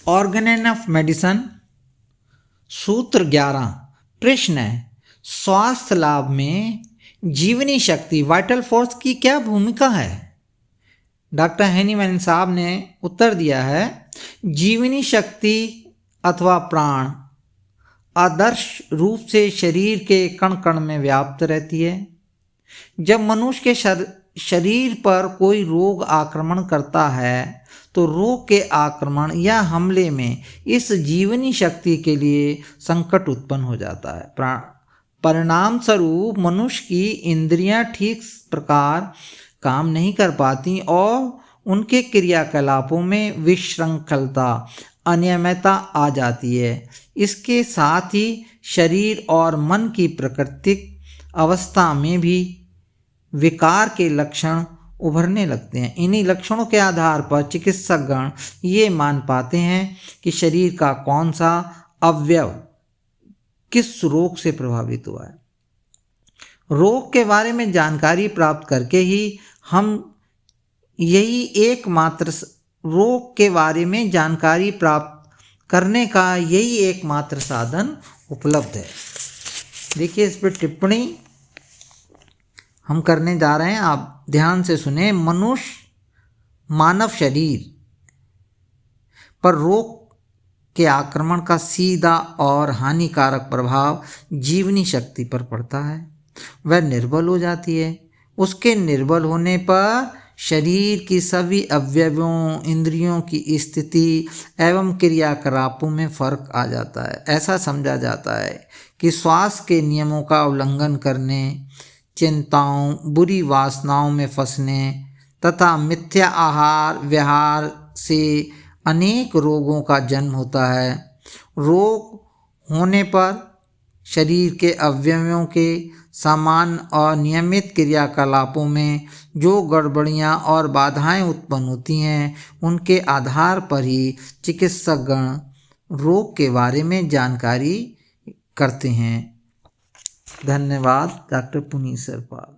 Organ of medicine. सूत्र 11। प्रश्न है, स्वास्थ्य लाभ में जीवनी शक्ति वाइटल फोर्स की क्या भूमिका है? डॉक्टर हैनीमैन साहब ने उत्तर दिया है, जीवनी शक्ति अथवा प्राण आदर्श रूप से शरीर के कण कण में व्याप्त रहती है। जब मनुष्य के शरीर पर कोई रोग आक्रमण करता है तो रोग के आक्रमण या हमले में इस जीवनी शक्ति के लिए संकट उत्पन्न हो जाता है। परिणाम स्वरूप मनुष्य की इंद्रियां ठीक प्रकार काम नहीं कर पाती और उनके क्रियाकलापों में विशृंखलता, अनियमितता आ जाती है। इसके साथ ही शरीर और मन की प्राकृतिक अवस्था में भी विकार के लक्षण उभरने लगते हैं। इन्हीं लक्षणों के आधार पर चिकित्सकगण ये मान पाते हैं कि शरीर का कौन सा अवयव किस रोग से प्रभावित हुआ है। रोग के बारे में जानकारी प्राप्त करके ही हम रोग के बारे में जानकारी प्राप्त करने का यही एकमात्र साधन उपलब्ध है। देखिए, इस पर टिप्पणी हम करने जा रहे हैं, आप ध्यान से सुने। मानव शरीर पर रोग के आक्रमण का सीधा और हानिकारक प्रभाव जीवनी शक्ति पर पड़ता है। वह निर्बल हो जाती है। उसके निर्बल होने पर शरीर की सभी अवयवों, इंद्रियों की स्थिति एवं क्रियाकलापों में फर्क आ जाता है। ऐसा समझा जाता है कि श्वास के नियमों का उल्लंघन करने, चिंताओं, बुरी वासनाओं में फंसने तथा मिथ्या आहार विहार से अनेक रोगों का जन्म होता है। रोग होने पर शरीर के अवयवों के समान और नियमित क्रियाकलापों में जो गड़बड़ियाँ और बाधाएं उत्पन्न होती हैं, उनके आधार पर ही चिकित्सकगण रोग के बारे में जानकारी करते हैं। धन्यवाद। डॉक्टर पुनीत सरपाल।